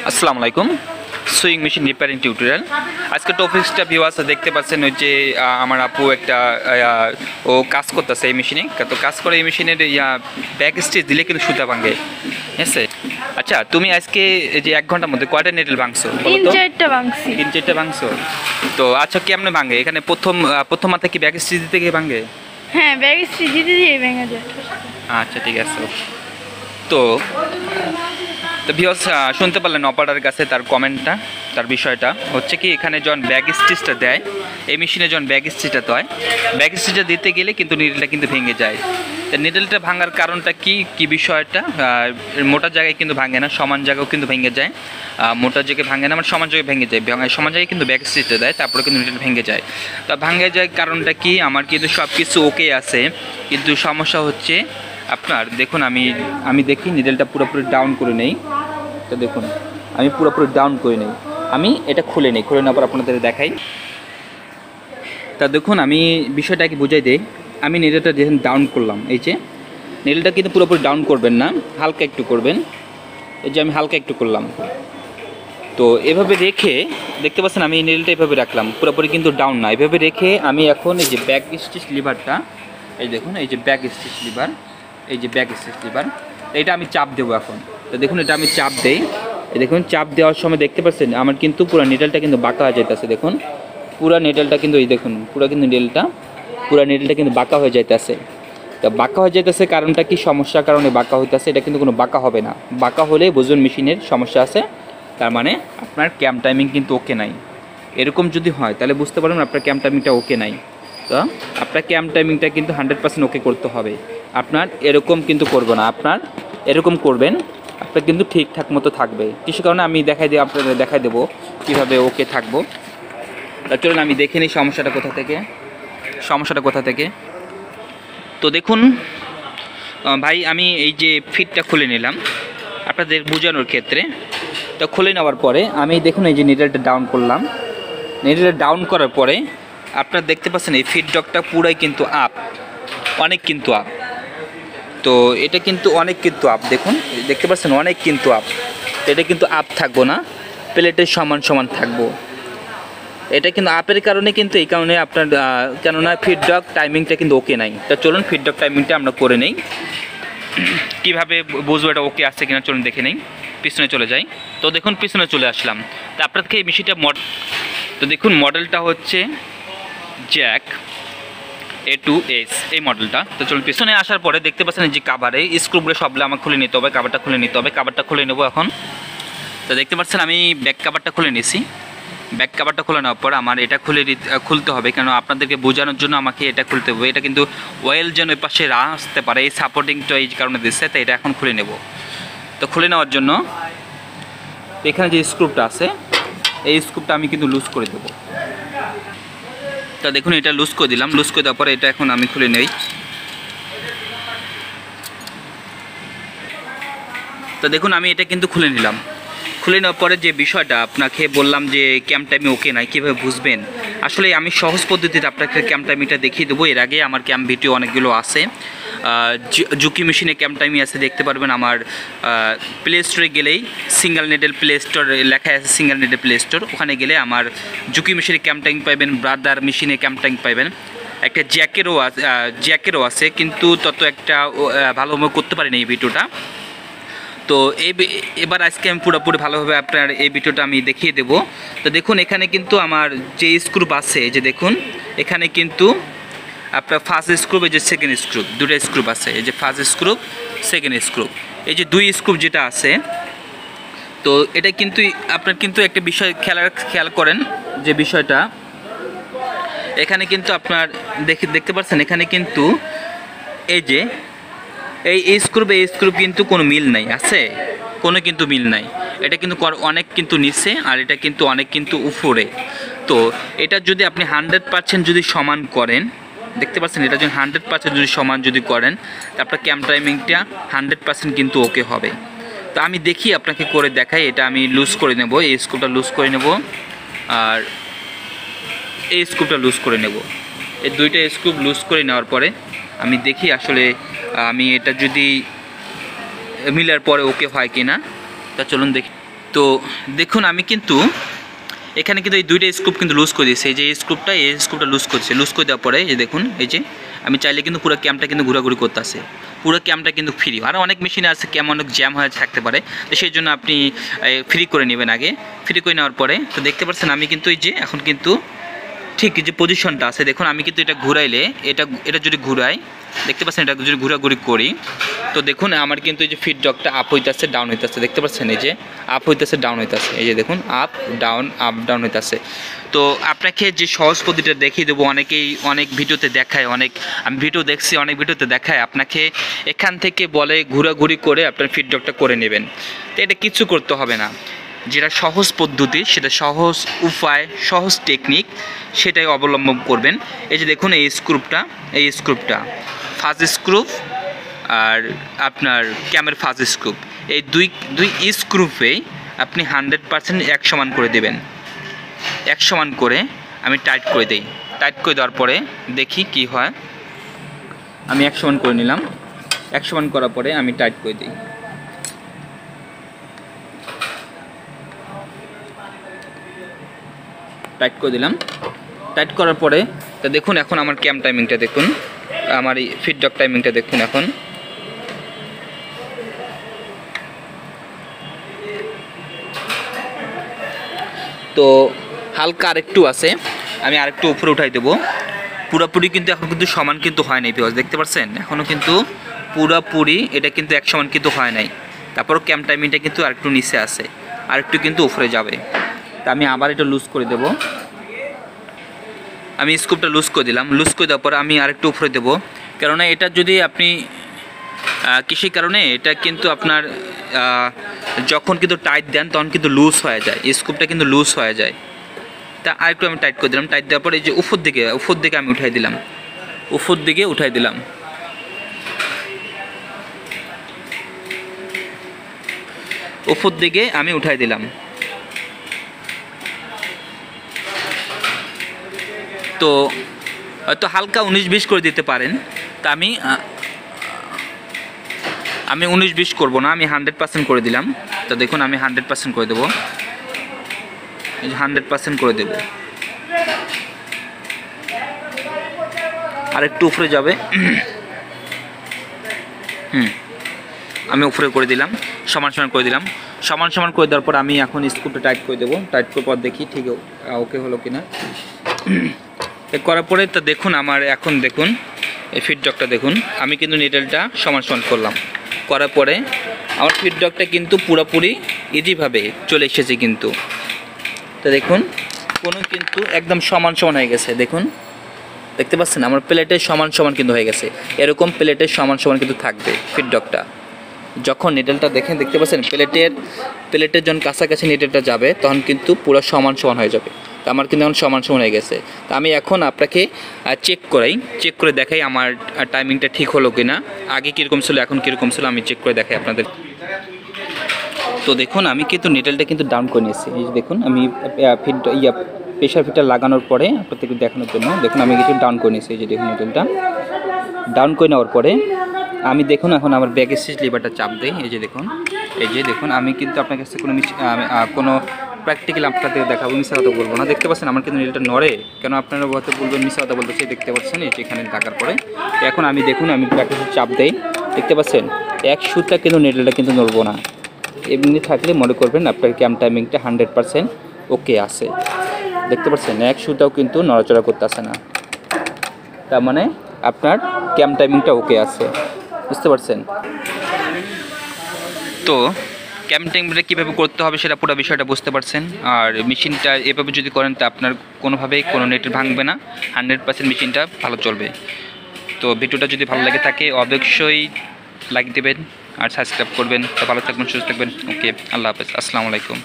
আসসালামু আলাইকুম। Sewing machine repairing tutorial. আজকে টপিক্সটা ভিউয়ার্স দেখতে পাচ্ছেন ওই যে আমার আপু একটা ও কাজ করতেছে এই মেশিনে। তো কাজ করে এই মেশিনের ব্যাক স্টিচ দিলে কিন্তু সুতা ভাঙে, ঠিক আছে? আচ্ছা, তুমি আজকে এই যে 1 ঘন্টার মধ্যে কয়টা নেডল ভাঙছো? 3-4টা ভাঙছি। 3-4টা ভাঙছো? তো আচ্ছা, কেমনে ভাঙে? এখানে প্রথম মাথা কি ব্যাক স্টিচ দিতে গিয়ে ভাঙে? হ্যাঁ, ব্যাক স্টিচ দিতে দিয়ে ভেঙে যায়। আচ্ছা, ঠিক আছে। তো ভিউয়ার্স শুনতে পারলেন অপারেটরের কাছে তার কমেন্টটা, তার বিষয়টা হচ্ছে কি, এখানে যখন ব্যাক স্টিচটা দেয় এই মেশিনে, যখন ব্যাক স্টিচটা দেয়, ব্যাক স্টিচটা দিতে গেলে কিন্তু নিডলটা কিন্তু ভেঙে যায়। তো নিডলটা ভাঙার কারণটা কি বিষয়টা? মোটা জায়গায় কিন্তু ভাঙে না, সমান জায়গাও কিন্তু ভেঙে যায়। মোটা জায়গায় ভাঙে না, মানে সমান জায়গায় ভেঙে যায়। সমান জায়গায় কিন্তু ব্যাক স্টিচটা দেয়, তারপরে কিন্তু নিডল ভেঙে যায়। তো ভাঙে যায় কারণটা কি? আমার কিন্তু সব কিছু ওকে আছে, কিন্তু সমস্যা হচ্ছে আপনার, দেখুন আমি দেখি নিডলটা পুরোপুরি ডাউন করে নেই। তো দেখুন আমি পুরোপুরি ডাউন করে নেই, আমি এটা খুলে নেই, খুলে নেওয়ার পর আপনাদের দেখাই। তা দেখুন আমি বিষয়টাকে বুঝাই দিই। আমি নিডলটা যখন ডাউন করলাম, এই যে নিডলটা কিন্তু পুরোপুরি ডাউন করবেন না, হালকা একটু করবেন। এই যে আমি হালকা একটু করলাম। তো এভাবে রেখে দেখতে পাচ্ছেন আমি নিডলটা এভাবে রাখলাম, পুরোপুরি কিন্তু ডাউন না। এভাবে রেখে আমি এখন এই যে ব্যাক স্টিচ লিভারটা, এই দেখুন এই যে ব্যাক স্টিচ লিভার, এই যে ব্যাক স্টিচ লিভার, এটা আমি চাপ দেবো এখন। তো দেখুন এটা আমি চাপ দেই, এই দেখুন চাপ দেওয়ার সময় দেখতে পাচ্ছেন আমার কিন্তু পুরো নিডলটা কিন্তু বাঁকা হয়ে যাইতেছে। দেখুন পুরো নিডলটা কিন্তু, এই দেখুন পুরো কিন্তু পুরো নিডলটা কিন্তু বাঁকা হয়ে যাইতেছে। তো বাঁকা হয়ে যাইতেছে কারণটা কি, সমস্যার কারণে বাঁকা হইতেছে। এটা কিন্তু কোনো বাঁকা হবে না, বাঁকা হলে বুঝুন মেশিনের সমস্যা আছে, তার মানে আপনার ক্যাম টাইমিং কিন্তু ওকে নাই। এরকম যদি হয় তাহলে বুঝতে পারবেন আপনার ক্যাম টাইমিংটা ওকে নাই। তো আপনার ক্যাম টাইমিংটা কিন্তু 100% ওকে করতে হবে। আপনার এরকম কিন্তু করবো না, আপনার এরকম করবেন, আপনার কিন্তু ঠিকঠাক মতো থাকবে। কিছু কারণে আমি আপনাদের দেখাই দেবো কীভাবে ওকে থাকবো। চলুন আমি দেখে নিই সমস্যাটা কোথা থেকে। তো দেখুন ভাই, আমি এই যে ফিটটা খুলে নিলাম আপনাদের বোঝানোর ক্ষেত্রে। তো খুলে নেওয়ার পরে আমি দেখুন এই যে নিডলটা ডাউন করলাম। নিডলটা ডাউন করার পরে আপনারা দেখতে পাচ্ছেন এই ফিডডকটা পুরাই কিন্তু আপ, অনেক কিন্তু আপ। তো এটা কিন্তু অনেক কিন্তু আপ, দেখুন দেখতে পাচ্ছেন অনেক কিন্তু আপ। এটা কিন্তু আপ থাকবো না, প্লেটের সমান থাকবো। এটা কিন্তু আপের কারণে কিন্তু, এই কারণে আপনার কেননা ফিডডক টাইমিংটা কিন্তু ওকে নাই। তা চলুন ফিডডক টাইমিংটা আমরা করে নেই। কীভাবে বুঝবো এটা ওকে আসছে কিনা, চলুন দেখে নেই। পিছনে চলে যাই। তো দেখুন পিছনে চলে আসলাম। তো আপনাদেরকে এই মেশিনটা তো দেখুন মডেলটা হচ্ছে জ্যাক A2S এই মডেলটা। তো চলুন পিছনে আসার পরে দেখতে পাচ্ছেন যে কাভারে স্ক্রুগুলো সবগুলো আমার খুলে নিতে হবে, কাভারটা খুলে নিতে হবে। কাভারটা খুলে নেবো এখন। তো দেখতে পাচ্ছেন আমি ব্যাক কাভারটা খুলে নিয়েছি। ব্যাক কাভারটা খুলে নেওয়ার পর আমার এটা খুলতে হবে, কেন আপনাদেরকে বোঝানোর জন্য আমাকে এটা খুলতে হবে। এটা কিন্তু ওয়েল যেন ওই পাশে আসতে পারে, এই সাপোর্টিংটা এই কারণে দিচ্ছে। তো এটা এখন খুলে নেব। তো খুলে নেওয়ার জন্য এখানে যে স্ক্রুপটা আছে, এই স্ক্রুপটা আমি কিন্তু লুজ করে দেবো। তা দেখুন এটা লুজ করে দিলাম। লুজ করে দেওয়ার পরে এটা এখন আমি খুলে নেই। তো দেখুন আমি এটা কিন্তু খুলে নিলাম। খুলে নেওয়ার পরে যে বিষয়টা আপনাকে বললাম যে ক্যাম টাইমিং ওকে নাই, কীভাবে বুঝবেন? আসলে আমি সহজ পদ্ধতিতে আপনাকে ক্যাম টাইমিংটা দেখিয়ে দেবো। এর আগে আমার ক্যাম ভিডিও অনেকগুলো আছে, জুকি মেশিনে ক্যাম টাইমিং আছে, দেখতে পারবেন। আমার প্লে স্টোরে গেলেই সিঙ্গেল নেডেল প্লে স্টোর লেখা আছে, সিঙ্গেল নেডেল প্লে স্টোর, ওখানে গেলে আমার জুকি মেশিনে ক্যাম টাইমিং পাইবেন, ব্রাদার মেশিনে ক্যাম টাইমিং পাইবেন। একটা জ্যাকেরও আছে, কিন্তু তত একটা ভালোভাবে করতে পারিনি এই ভিডিওটা। তো এবার আজকে আমি পুরোপুরি ভালোভাবে আপনার এই ভিডিওটা আমি দেখিয়ে দেবো। তো দেখুন এখানে কিন্তু আমার যে স্ক্রুপ আছে, এই যে দেখুন এখানে কিন্তু আপনার ফার্স্ট স্ক্রুপ, এই যে সেকেন্ড স্ক্রুপ, দুটো স্ক্রুপ আছে। এই যে ফার্স্ট স্ক্রুপ, সেকেন্ড স্ক্রুপ, এই যে দুই স্ক্রুপ যেটা আছে। তো এটা কিন্তু আপনার কিন্তু একটা বিষয় খেয়াল করেন, যে বিষয়টা এখানে কিন্তু আপনার দেখতে পাচ্ছেন, এখানে কিন্তু এই যে এই স্ক্রুপ কিন্তু কোনো মিল নাই, আছে কোনো কিন্তু মিল নাই। এটা কিন্তু অনেক কিন্তু নিচে, আর এটা কিন্তু অনেক কিন্তু উপরে। তো এটা যদি আপনি 100% যদি সমান করেন, দেখতে পাচ্ছেন এটা যদি 100% যদি সমান যদি করেন, তারপর ক্যাম টাইমিংটা 100% কিন্তু ওকে হবে। তো আমি দেখি আপনাকে করে দেখাই। এটা আমি লুজ করে নেব, এই স্ক্রুপটা লুজ করে নেব, আর এই স্ক্রুপটা লুজ করে নেব। এই দুইটা স্ক্রুপ লুজ করে নেওয়ার পরে আমি দেখি আসলে আমি এটা যদি মিলার পরে ওকে হয় কি না। তা চলুন দেখি। তো তো দেখুন আমি কিন্তু এখানে কিন্তু এই দুইটা স্ক্রুপ কিন্তু লুজ করে দিয়েছি, এই যে এই স্ক্রুপটা লুজ করছে। লুজ করে দেওয়ার পরে এই দেখুন, এই যে আমি চাইলে কিন্তু পুরো ক্যামটা কিন্তু ঘোরাঘুরি করতে আসে, পুরো ক্যামটা কিন্তু ফ্রি। আরও অনেক মেশিনে আছে ক্যাম অনেক জ্যাম হয়ে থাকতে পারে, তো সেই জন্য আপনি ফ্রি করে নেবেন আগে। ফ্রি করে নেওয়ার পরে তো দেখতে পাচ্ছেন আমি কিন্তু এই যে এখন কিন্তু ঠিক যে পজিশনটা আছে দেখুন, আমি কিন্তু এটা ঘুরাইলে এটা যদি ঘুরাই, দেখতে পাচ্ছেন এটা যদি ঘোরাঘুরি করি, তো দেখুন আমার কিন্তু এই যে ফিডব্যাকটা আপ হইতেছে ডাউন হইতেছে, দেখতে পাচ্ছেন এই যে আপ হইতেছে ডাউন হইতেছে, এই যে দেখুন আপ ডাউন হইতেছে। তো আপনাকে যে সহজ পদ্ধতিটা দেখিয়ে দেবো, অনেক ভিডিওতে দেখায়, আমি ভিডিও দেখছি, অনেক ভিডিওতে দেখায় আপনাকে এখান থেকে বলে ঘোরাঘুরি করে আপনার ফিডব্যাকটা করে নেবেন। তো এটা কিছু করতে হবে না, যেটা সহজ পদ্ধতি, সেটা সহজ উপায়, সহজ টেকনিক, সেটাই অবলম্বন করবেন। এই যে দেখুন এই স্ক্রুপটা ফার্স্ট স্ক্রুপ আর আপনার ক্যামের ফার্স্ট স্ক্রুপ, এই দুই স্ক্রুপেই আপনি 100% এক সমান করে দেবেন। এক সমান করে আমি টাইট করে দিই, টাইট করে দেওয়ার পরে দেখি কি হয়। আমি এক সমান করে নিলাম, এক সমান করার পরে আমি টাইট করে দিই। টাইট করে দিলাম, টাইট করার পরে তা দেখুন এখন আমার ক্যাম টাইমিংটা দেখুন, আমার এই ফিডব্যাক টাইমিংটা দেখুন। এখন তো হালকা আরেকটু আছে, আমি আরেকটু উপরে উঠাই দেবো। পুরোপুরি কিন্তু এখন কিন্তু সমান কিন্তু হয় নাই ভিউয়ার্স, দেখতে পাচ্ছেন এখনও কিন্তু পুরোপুরি এটা কিন্তু এক সমান কিন্তু হয় নাই। তারপরও ক্যাম টাইমিংটা কিন্তু আরেকটু নিচে আছে, আরেকটু কিন্তু উপরে যাবে। তা আমি আবার এটা লুজ করে দেবো, আমি স্ক্রুপটা লুজ করে দিলাম। লুজ করে দেওয়ার পরে আমি আরেকটু উপরে দেবো, কেননা এটা যদি আপনি কৃষির কারণে এটা কিন্তু আপনার যখন কিন্তু টাইট দেন তখন কিন্তু লুজ হয়ে যায়, স্ক্রুপটা কিন্তু লুজ হয়ে যায়। তা আরেকটু আমি টাইট করে দিলাম, টাইট দেওয়ার পরে এই যে উপর দিকে আমি উঠাই দিলাম, উপর দিকে উঠাই দিলাম। উপর দিকে আমি উঠাই দিলাম। তো হয়তো হালকা 19-20 করে দিতে পারেন। তা আমি 19-20 করবো না, আমি 100% করে দিলাম। তো দেখুন আমি 100% করে দেবো, এই যে 100% করে দেবো। আর একটু উপরে যাবে, আমি উপরে করে দিলাম, সমান করে দিলাম। সমান করে দেওয়ার পর আমি এখন স্ক্রুপটা টাইট করে দেবো। টাইট করার পর দেখি ঠিক ওকে হলো কিনা। করার পরে তো দেখুন আমার এখন দেখুন এই ফিডব্যাকটা দেখুন, আমি কিন্তু নিডেলটা সমান করলাম, করার পরে আমার ফিডব্যাকটা কিন্তু পুরোপুরি ইজিভাবে চলে এসেছে কিন্তু। তো দেখুন কোনো কিন্তু একদম সমান হয়ে গেছে, দেখুন দেখতে পাচ্ছেন আমার প্লেটের সমান কিন্তু হয়ে গেছে। এরকম প্লেটের সমান কিন্তু থাকবে ফিডব্যাকটা। যখন নিডেলটা দেখতে পাচ্ছেন প্লেটের যখন কাছাকাছি নিডেলটা যাবে তখন কিন্তু পুরো সমান হয়ে যাবে। তো আমার কিন্তু এখন সমান হয়ে গেছে। তো আমি এখন আপনাকে চেক করে দেখাই আমার টাইমিংটা ঠিক হলো কিনা, আগে কীরকম ছিল এখন কীরকম ছিল আমি চেক করে দেখাই আপনাদের। তো দেখুন আমি কিন্তু নিডেলটা কিন্তু ডাউন করে নিয়েছি, এই যে দেখুন আমি প্রেশার ফিটার লাগানোর পরে আপনাদেরকে দেখানোর জন্য দেখুন আমি কিছু ডাউন করে নিয়েছি। এই যে দেখুন নিডেলটা ডাউন করে নেওয়ার পরে আমি দেখুন এখন আমার ব্যাগের সিট লিভারটা চাপ দেই। এই যে দেখুন আমি কিন্তু আপনার কাছে কোনো প্র্যাকটিক্যাল আপনাদের দেখাবো, মিশা কথা বলবো না। দেখতে পাচ্ছেন আমার কিন্তু নিডেলটা নড়ে, কেন আপনারা হয়তো বলবেন মিশা কথা বলতেছে। দেখতে পাচ্ছেন এই যে এখানে লাগার পরে এখন আমি দেখুন আমি ব্যাগের সিট চাপ দেই, দেখতে পাচ্ছেন এক সুতটা কিন্তু নিডেলটা কিন্তু নড়বো না। এমনি থাকলে মনে করবেন আপনার ক্যাম টাইমিংটা 100% ওকে আছে। দেখতে পাচ্ছেন এক সুতাও কিন্তু নড়াচড়া করতে আসে না, তার মানে আপনার ক্যাম টাইমিংটা ওকে আছে, বুঝতে পারছেন? তো ক্যাম টাইমিংটা কীভাবে করতে হবে সেটা পুরো বিষয়টা বুঝতে পারছেন। আর মেশিনটা এভাবে যদি করেন তা আপনার কোনোভাবেই কোনো নেট ভাঙবে না, 100% মেশিনটা ভালো চলবে। তো ভিডিওটা যদি ভালো লাগে থাকে অবশ্যই লাইক দেবেন আর সাবস্ক্রাইব করবেন। তো ভালো থাকবেন, সুস্থ থাকবেন। ওকে, আল্লাহ হাফেজ, আসসালামু আলাইকুম।